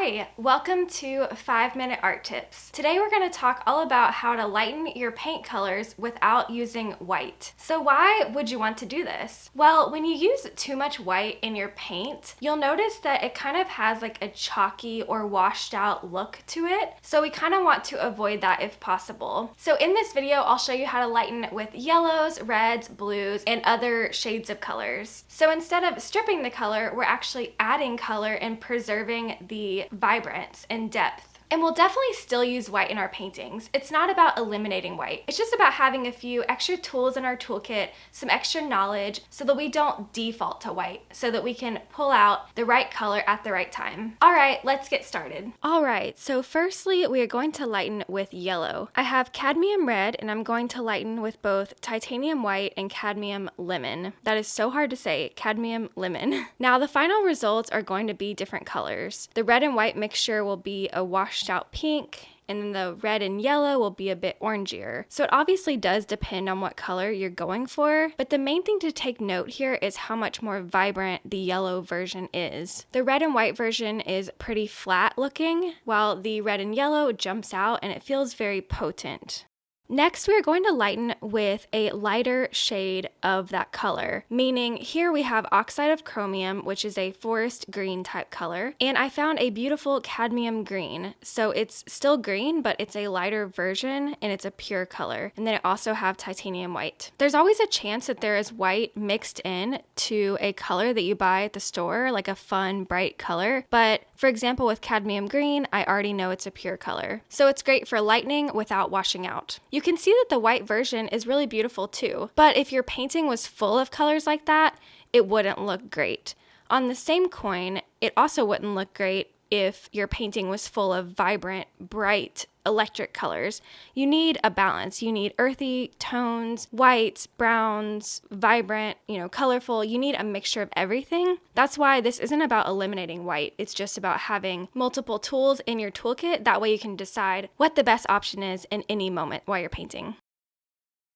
Hi, welcome to 5-Minute Art Tips. Today we're going to talk all about how to lighten your paint colors without using white. So why would you want to do this? Well, when you use too much white in your paint, you'll notice that it kind of has like a chalky or washed out look to it. So we kind of want to avoid that if possible. So in this video, I'll show you how to lighten with yellows, reds, blues, and other shades of colors. So instead of stripping the color, we're actually adding color and preserving the vibrance and depth. And we'll definitely still use white in our paintings. It's not about eliminating white. It's just about having a few extra tools in our toolkit, some extra knowledge, so that we don't default to white, so that we can pull out the right color at the right time. All right, let's get started. All right, so firstly, we are going to lighten with yellow. I have cadmium red, and I'm going to lighten with both titanium white and cadmium lemon. That is so hard to say, cadmium lemon. Now, the final results are going to be different colors. The red and white mixture will be a washed out pink, and then the red and yellow will be a bit orangier. So it obviously does depend on what color you're going for, but the main thing to take note here is how much more vibrant the yellow version is. The red and white version is pretty flat looking, while the red and yellow jumps out and it feels very potent. Next, we are going to lighten with a lighter shade of that color, meaning here we have oxide of chromium, which is a forest green type color, and I found a beautiful cadmium green. So it's still green, but it's a lighter version and it's a pure color. And then I also have titanium white. There's always a chance that there is white mixed in to a color that you buy at the store, like a fun, bright color. But for example, with cadmium green, I already know it's a pure color. So it's great for lightening without washing out. You can see that the white version is really beautiful too, but if your painting was full of colors like that, it wouldn't look great. On the same coin, it also wouldn't look great if your painting was full of vibrant, bright, electric colors. You need a balance. You need earthy tones, whites, browns, vibrant, colorful. You need a mixture of everything. That's why this isn't about eliminating white. It's just about having multiple tools in your toolkit. That way you can decide what the best option is in any moment while you're painting.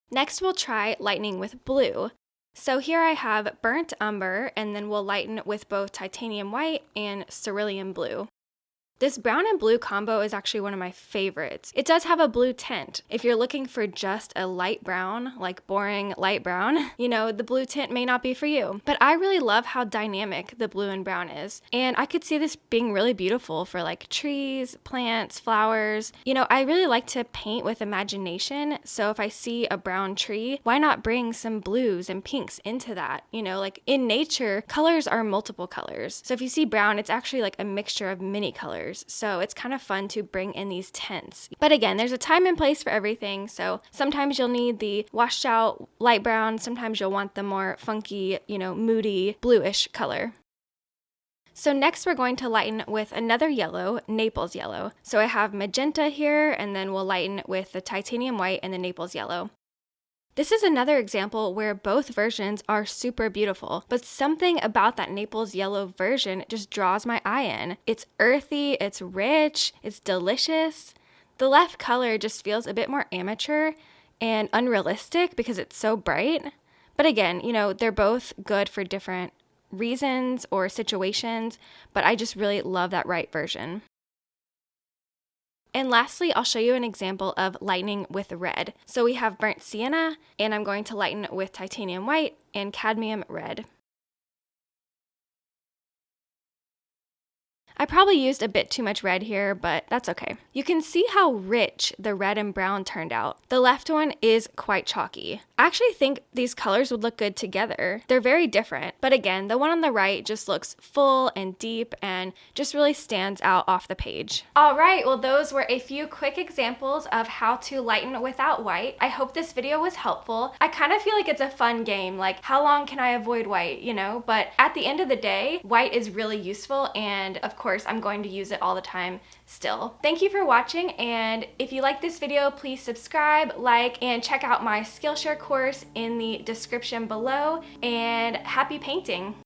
Next, we'll try lightening with blue. So here I have burnt umber, and then we'll lighten with both titanium white and cerulean blue. This brown and blue combo is actually one of my favorites. It does have a blue tint. If you're looking for just a light brown, like boring light brown, the blue tint may not be for you. But I really love how dynamic the blue and brown is. And I could see this being really beautiful for like trees, plants, flowers. I really like to paint with imagination. So if I see a brown tree, why not bring some blues and pinks into that? Like in nature, colors are multiple colors. So if you see brown, it's actually like a mixture of many colors. So it's kind of fun to bring in these tints. But again, there's a time and place for everything. So sometimes you'll need the washed out light brown. Sometimes you'll want the more funky, moody bluish color. So next we're going to lighten with another yellow, Naples yellow. So I have magenta here, and then we'll lighten with the titanium white and the Naples yellow. This is another example where both versions are super beautiful, but something about that Naples yellow version just draws my eye in. It's earthy, it's rich, it's delicious. The left color just feels a bit more amateur and unrealistic because it's so bright. But again, they're both good for different reasons or situations, but I just really love that right version. And lastly, I'll show you an example of lightening with red. So we have burnt sienna, and I'm going to lighten with titanium white and cadmium red. I probably used a bit too much red here, but that's okay. You can see how rich the red and brown turned out. The left one is quite chalky. I actually think these colors would look good together. They're very different, but again, the one on the right just looks full and deep and just really stands out off the page. All right, well, those were a few quick examples of how to lighten without white. I hope this video was helpful. I kind of feel like it's a fun game, like how long can I avoid white, But at the end of the day, white is really useful, and of course, I'm going to use it all the time still. Thank you for watching, and if you like this video, please subscribe, like, and check out my Skillshare course in the description below, and happy painting!